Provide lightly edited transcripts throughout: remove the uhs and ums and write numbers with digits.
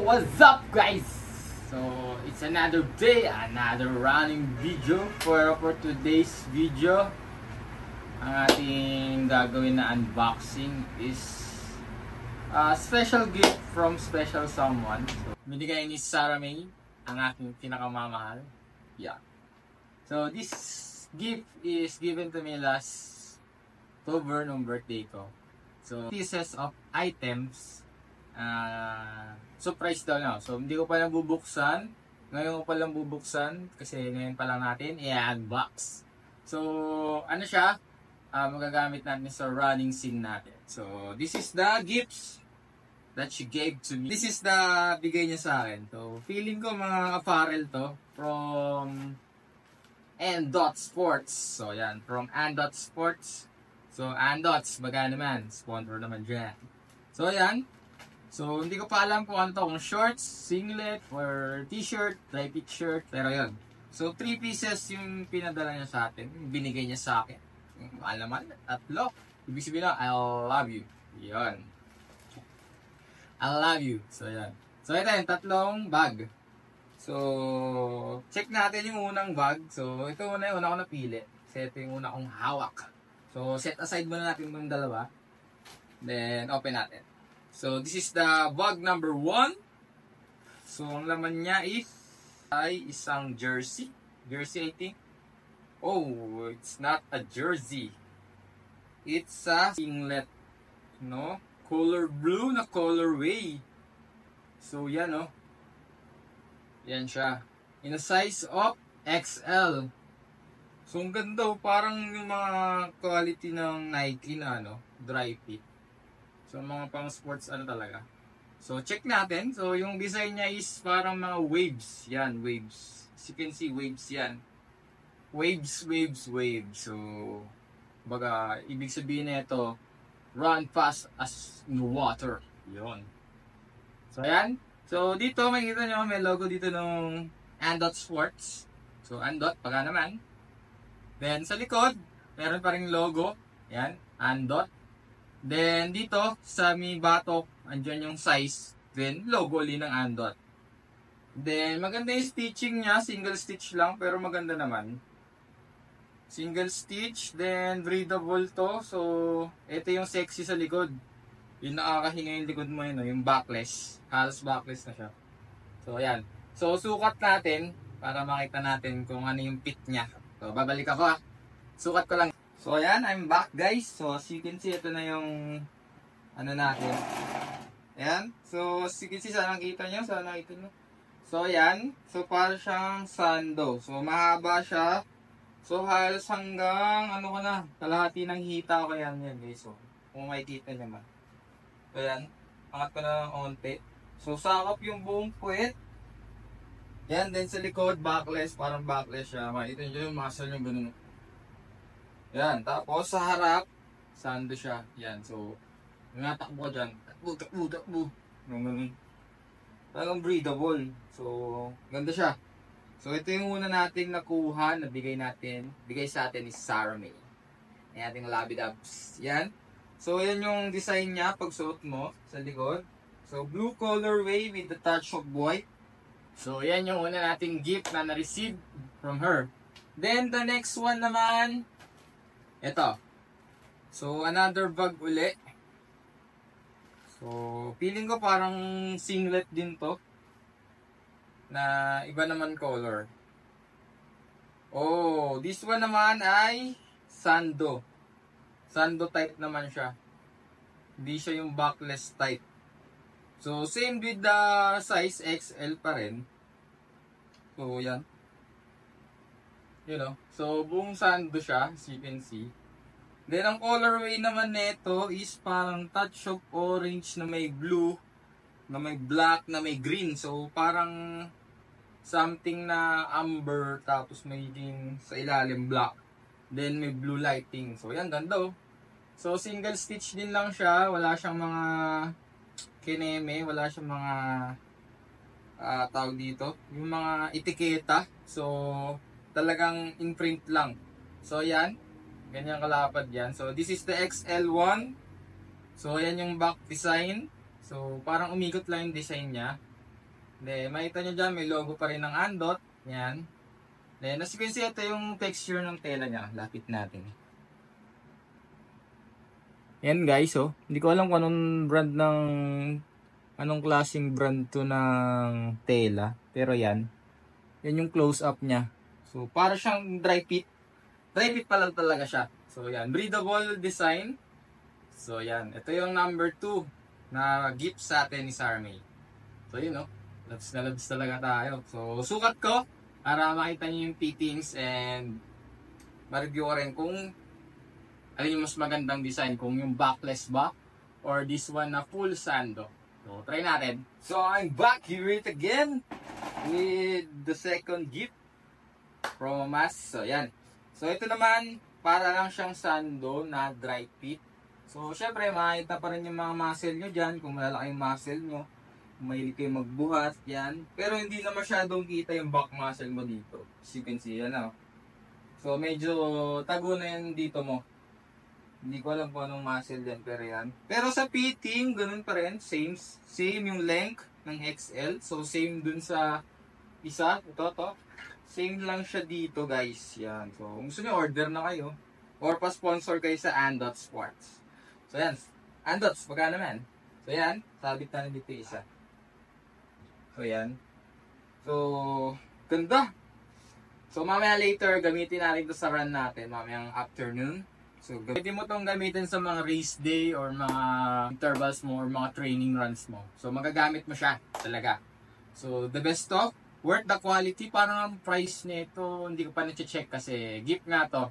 what's up guys? So, it's another day, another running video for today's video. Ang ating gagawin na unboxing is a special gift from special someone. So, binigay ni Sarah May, ang aking pinakamamahal. Yeah. So, this gift is given to me last October nung birthday ko. So, pieces of items. Surprise daw na. So, hindi ko pa lang bubuksan. Ngayon ko pa lang bubuksan kasi ngayon pa lang natin i-unbox. So, ano siya? Magagamit natin sa running scene natin. So, this is the gifts that she gave to me. This is the bigay niya sa akin. So, feeling ko mga apparel to from Andot Sports. So, yan. From Andot Sports. So, Andots, baga naman. Sponsor naman dyan. So, yan. So, hindi ko pa alam kung ano to, kung shorts, singlet, or t-shirt, dry-fit shirt, pero yun. So, 3 pieces yung pinadala niya sa atin, binigay niya sa akin. Mahal naman, 3. Ibig sabihin na, I love you. Yun. I love you. So, yan. So, ito yung 3 bag. So, check natin yung unang bag. So, ito muna yung una ko napili. Kasi ito yung una kong hawak. So, set aside muna natin yung dalawa. Then, open natin. So, this is the bag number 1. So, ang laman niya ay isang jersey. Jersey, I think. Oh, it's not a jersey. It's a singlet. No? Color blue na colorway. So, yan, no? Yan siya. In a size of XL. So, ang ganda, parang yung mga quality ng Nike na, ano, dry fit. So, mga pang sports ano talaga. So, check natin. So, yung design niya is parang mga waves. Yan, waves. As you can see, waves yan. Waves, waves, waves. So, baga, ibig sabihin na ito, run fast as in water. Yun. So, yan. So, dito, makikita nyo, may logo dito ng Andot Sports. So, Andot, paga naman. Then, sa likod, meron pa ring logo. Yan, Andot. Then, dito, sa may batok, andyan yung size. Then, logo ulit ng Andot. Then, maganda yung stitching niya. Single stitch lang, pero maganda naman. Single stitch. Then, breathable to. So, ito yung sexy sa likod. Yung nakakahinga yung likod mo yun, yung backless. Halos backless na siya. So, ayan. So, sukat natin para makita natin kung ano yung fit niya. So, babalik ako Sukat ko lang. So, ayan, I'm back guys. So, as you can see, ito na yung ano natin. Ayan. So, as you can see, sana nakita nyo. So, ayan. So, para siyang sando. So, mahaba siya. So, halos hanggang, ano ko na, kalahati ng hita ko yan guys. So, kung makikita nyo man. So, ayan. Angat ko na ng onte. So, sakap yung buong puwet. Yan, then sa likod, backless. Parang backless siya. Makikita nyo yung muscle yung ganun. Yan, tapos sa harap, sando siya. Yan, so, natakbo ko dyan. Takbo. Talagang breathable. So, ganda siya. So, ito yung una nating nakuha, bigay sa atin ni Sarah May. Yung ating labidabs. Yan. So, yan yung design niya pag suot mo sa likod. So, blue colorway with the touch of white. So, yan yung una nating gift na na-receive from her. Then, the next one naman, ito. So, another bag uli. So, feeling ko parang singlet din to. Na iba naman color. Oh, this one naman ay sando. Sando type naman siya. Hindi siya yung backless type. So, same with the size XL pa rin. So, yan. You know, so buong sando siya, as you can see. Then, ang colorway naman nito is parang touch of orange na may blue, na may black, na may green. So, parang something na amber, tapos may din sa ilalim black. Then, may blue lighting. So, yan, ganda oh. So, single stitch din lang siya. Wala siyang mga kineme, wala siyang mga tawag dito. Yung mga etiketa. So, talagang imprint lang. So, yan. Ganyan kalapad yan. So, this is the XL1. So, yan yung back design. So, parang umikot lang yung design niya. Then, makita nyo dyan, may logo pa rin ng Andot. Yan. Then, as you can see, ito yung texture ng tela niya. Lapit natin. Yan guys, oh. Hindi ko alam kung anong brand ng... Anong klaseng brand to ng tela. Pero yan. Yan yung close-up niya. So, para siyang dry fit. Dry fit pa lang talaga siya. So, yan. Breathable design. So, yan. Ito yung number 2 na gift sa atin ni Sarmay. So, yun, no? Labs na labs talaga tayo. So, sukat ko para makita niyo yung fittings and ma-review ko rin kung alin yung mas magandang design. Kung yung backless ba or this one na full sando. So, try natin. So, I'm back here it again with the second gift from us. So, yan. So, ito naman, para lang siyang sando na dry fit. So, syempre, makita pa rin yung mga muscle nyo dyan. Kung malalaki yung muscle nyo, kung mahilig kayo magbuhat, yan. Pero hindi na masyadong kita yung back muscle mo dito. As you can see, yan o. So, medyo tago na yan dito mo. Hindi ko alam kung anong muscle yan, pero yan. Pero sa fitting, ganun pa rin. Same yung length ng XL. So, same dun sa isa. Ito. Same lang siya dito, guys. Yan. So, kung gusto nyo, order na kayo. Or pa-sponsor kayo sa Andot Sports. So, yan. Andots, magkano man? So, yan. Sabit na dito isa. So, yan. So, ganda. So, mamaya later, gamitin natin ito sa run natin. Mamayang afternoon. So, pwede mo itong gamitin sa mga race day or mga intervals mo or mga training runs mo. So, magagamit mo siya talaga. So, the best of, worth the quality. Parang ang price nito, hindi ko pa na-check kasi gift nga to.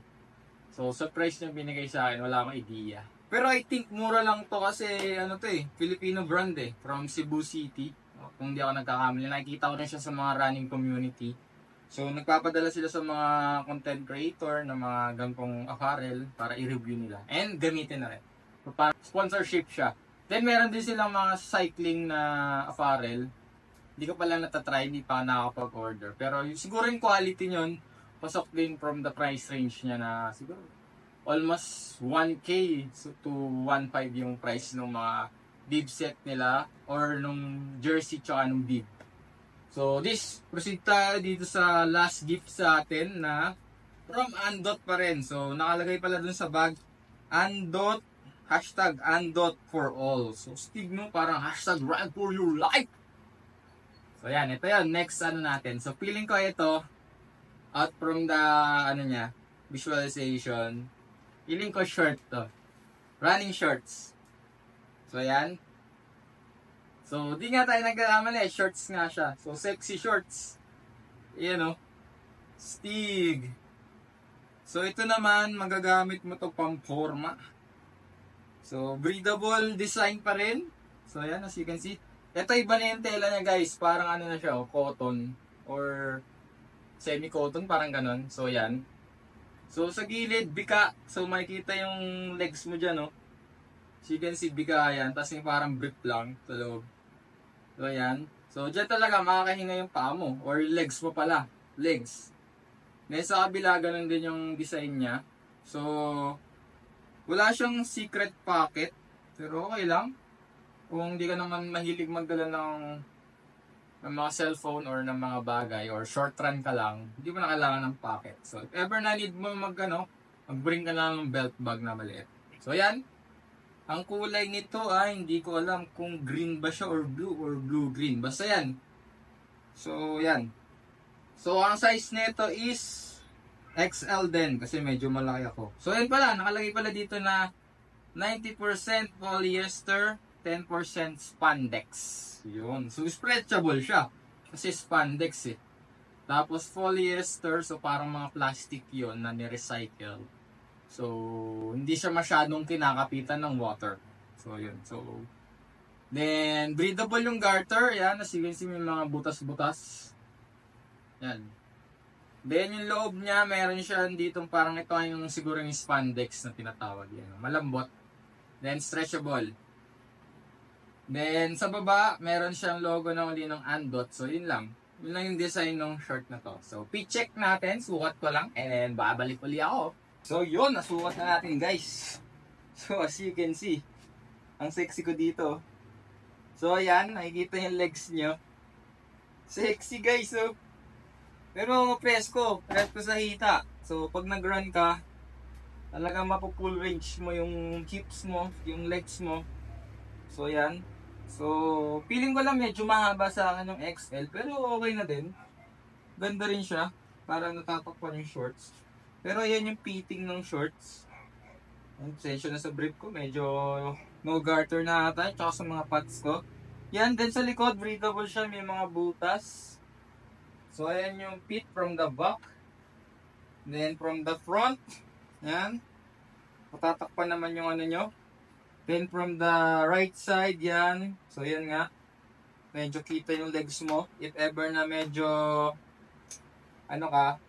So, sa price na binigay sa akin, wala akong idea. Pero I think mura lang to kasi ano to Filipino brand from Cebu City. Kung hindi ako nagkakamali, nakikita ko rin siya sa mga running community. So, nagpapadala sila sa mga content creator ng mga gantong apparel para i-review nila. And gamitin na rin. So, para sponsorship siya. Then, meron din silang mga cycling na apparel. Hindi ko pala natatry, hindi pa nakakapag-order. Pero siguro yung quality nyon, pasok din from the price range niya na siguro almost 1K to 1.5 yung price ng mga bib set nila or nung jersey tsaka nung bib. So this, proceed tayo dito sa last gift sa atin na from Andot pa rin. So nakalagay pala dun sa bag, Andot, hashtag Andot for all. So stig mo parang hashtag run for your life. So yan, ito yan, next ano natin. So feeling ko ito, out from the visualization, feeling ko short to. Running shorts. So yan. So di nga tayo nagkakamali, shorts nga siya. So sexy shorts. Ayan o. Stig. So ito naman, magagamit mo to pang forma. So breathable design pa rin. So yan, as you can see. Ito iba na yung tela niya guys. Parang ano na siya, cotton. Or semi-cotton, parang ganon. So yan. So sa gilid, bika. So makikita yung legs mo dyan, no? So you can see bika yan. Tapos yung parang brief lang sa loob. So yan. So dyan talaga makakahinga yung paa mo. Or legs mo pala. Legs. Then sa kabila, ganun din yung design niya. So wala siyang secret pocket. Pero okay lang. Kung hindi ka naman mahilig magdala ng mga cellphone or ng mga bagay or short run ka lang, hindi mo na kailangan ng pocket. So, if ever na need mo mag-bring ka lang ng belt bag na maliit. So, yan. Ang kulay nito ay hindi ko alam kung green ba siya or blue-green. Basta yan. So, yan. So, ang size nito is XL din kasi medyo malaki ako. So, yan pala. Nakalagay pala dito na 90% polyester, 10% spandex. Yun. So, stretchable siya. Kasi spandex Tapos, polyester. So, parang mga plastic yon na ni-recycle. So, hindi siya masyadong kinakapitan ng water. So, yun. So, then, breathable yung garter. Yan. As you can see, may mga butas-butas. Yan. Then, yung loob niya, meron siya dito parang ito yung siguro yung spandex na tinatawag. Yan. Malambot. Then, stretchable. Then, sa baba, meron siyang logo na uli ng Andot. So, yun lang. Yun lang yung design ng shirt na to. So, p-check natin. Sukat ko lang. And babalik uli ako. So, yun. Nasukat na natin, guys. So, as you can see, ang sexy ko dito. So, ayan. Nakikita yung legs nyo. Sexy guys, oh. Pero presko sa hita. So pag nag-run ka, talagang mapu-full range mo yung hips mo, yung legs mo. So yan. So feeling ko lang medyo mahaba sa akin yung XL, pero okay na din. Ganda rin siya. Parang natatakpan yung shorts. Pero yan yung fitting ng shorts. Ang session na sa brief ko, medyo no garter na ata, tsaka sa mga pads ko. Yan, din sa likod, breathable siya, may mga butas. So, ayan yung fit from the back. Then, from the front, yan. Matatakpan naman yung ano nyo. Then, from the right side, yan. So, yan nga. Medyo kita yung legs mo. If ever na medyo, ano ka,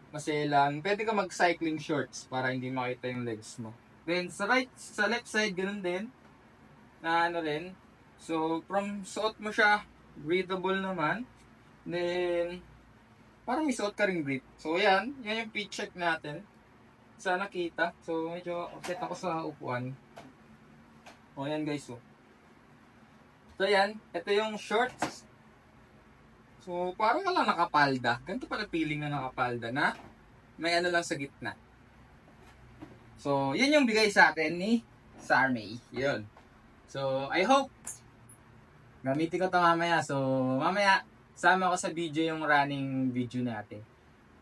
maselan, pwede ka mag-cycling shorts para hindi makita yung legs mo. Then, sa left side, ganun din. Na ano rin. So, from suot mo siya, breathable naman. Then, parang may suot ka ring brief. So, yan yung fit check natin. Sana kita. So, medyo upset ako sa upuan. O, yan guys. So, yan. Ito yung shorts. So, parang lang nakapalda. Ganito pala feeling na nakapalda na may ano lang sa gitna. So, yun yung bigay sa akin ni Sarmay. Yun. So, I hope gamitin ko ito mamaya. So, mamaya sama ko sa video yung running video natin.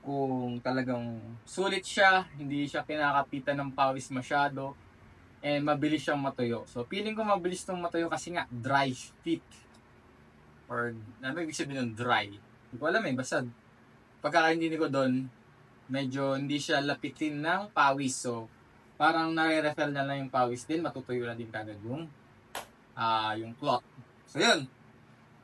Kung talagang sulit siya, hindi siya kinakapitan ng pawis masyado, and mabilis siyang matuyo. So, feeling ko mabilis itong matuyo kasi nga dry fit. Or, ano ibig sabihin ng dry? Hindi ko alam basta pagkakaintindi ko doon, medyo hindi siya lapitin ng pawis. So, parang nare-refill na lang yung pawis din, matutuyo na din kagad yung cloth. So, yun.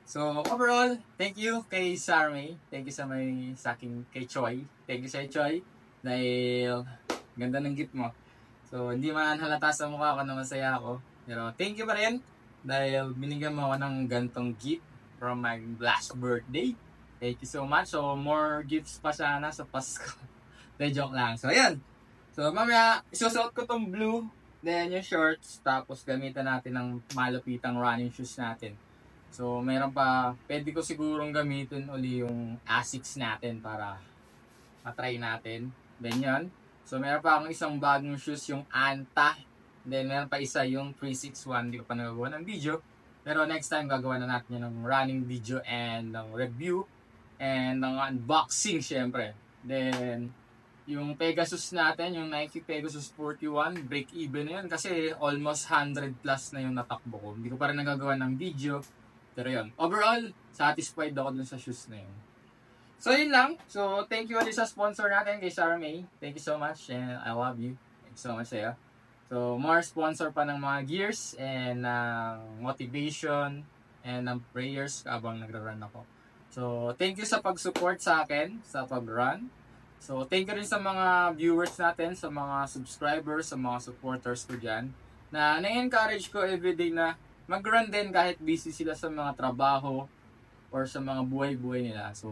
So, overall, thank you kay Sarmay. Thank you kay Choi. Thank you sa Choi. Dahil, ganda ng gift mo. So, hindi man halata sa mukha ko na masaya ako. Pero, thank you pa rin. Dahil, binigyan mo ako ng gantong gift from my last birthday. Thank you so much. So, more gifts pa sana sa Pasko. De, joke lang. So, ayan. So, mamaya, isusuot ko tong blue, then yung shorts, tapos gamitan natin ng malupitang running shoes natin. So, mayroon pa, pwede ko sigurong gamitin uli yung Asics natin para matry natin. Then yun. So, meron pa akong isang bagong shoes, yung Anta. Then, meron pa isa yung 361, hindi ko pa nagagawa ng video. Pero next time, gagawa na natin yun ng running video and ng review and ng unboxing, syempre. Then, yung Pegasus natin, yung Nike Pegasus 41, break even na yun kasi almost 100 plus na yung natakbo ko. Hindi ko pa rin nagagawa ng video. Pero yun, overall, satisfied ako dun sa shoes na yun. So yun lang. So thank you ulit sa sponsor natin kay Sarmay. Thank you so much and I love you. Thank you so much sa'yo. So more sponsor pa ng mga gears and motivation and ng prayers habang nagra-run ako. So thank you sa pag-support sa akin sa pag-run. So, thank you rin sa mga viewers natin, sa mga subscribers, sa mga supporters ko dyan, na na-encourage ko everyday na mag-run din kahit busy sila sa mga trabaho or sa mga buhay-buhay nila. So,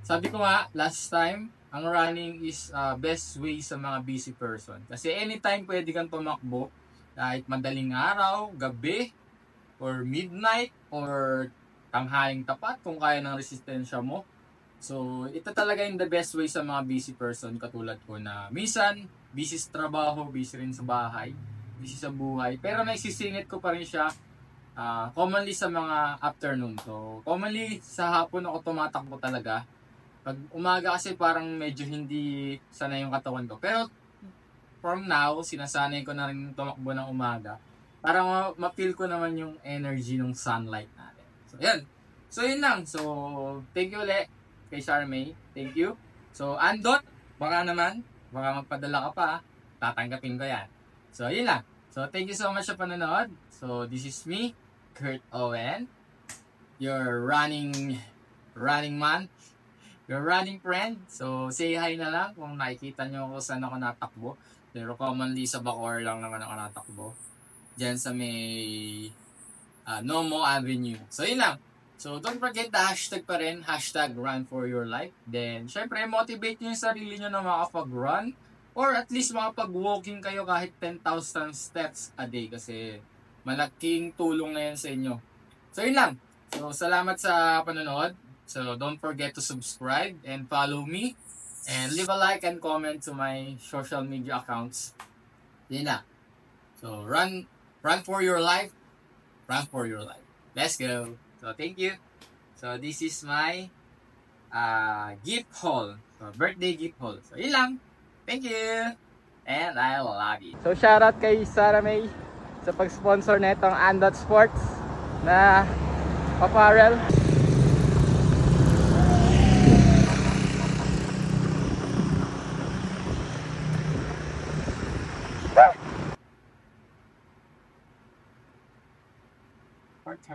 sabi ko nga, last time, ang running is best way sa mga busy person. Kasi anytime pwede kang tumakbo, kahit madaling araw, gabi, or midnight, or tanghaling tapat kung kaya ng resistensya mo. So, ito talaga yung the best way sa mga busy person katulad ko na minsan, busy sa trabaho, busy rin sa bahay, busy sa buhay. Pero naisisingit ko pa rin siya commonly sa mga afternoon. So, commonly sa hapon ako tumatakbo talaga. Pag umaga kasi parang medyo hindi sanay yung katawan ko. Pero from now, sinasanay ko na rin tumakbo ng umaga para ma-feel ko naman yung energy ng sunlight natin. So, yan. So, yun lang. So, thank you ulit kay Sarmay. Thank you. So, Andot, baka magpadala ka pa. Tatanggapin ko yan. So, yun lang. So, thank you so much sa panonood. So, this is me, Kurt Owen, your running man, your running friend. So, say hi na lang kung nakikita nyo ako saan ako natakbo. Pero commonly sa Bacoor lang naman ako natakbo. Diyan sa may Nomo Avenue. So, yun lang. So, don't forget the hashtag pa rin, hashtag run for your life. Then, syempre, motivate nyo yung sarili nyo na makapag-run or at least makapag-walking kayo kahit 10,000 steps a day kasi malaking tulong na yan sa inyo. So, yun lang. So, salamat sa panonood. So don't forget to subscribe and follow me. And leave a like and comment to my social media accounts. Yun na. So run for your life. Run for your life. Let's go. So thank you. So this is my gift haul. So birthday gift haul. So yun lang. Thank you. And I love you. So shoutout kay Sarah May sa pag-sponsor na itong Andot Sports na apparel. Part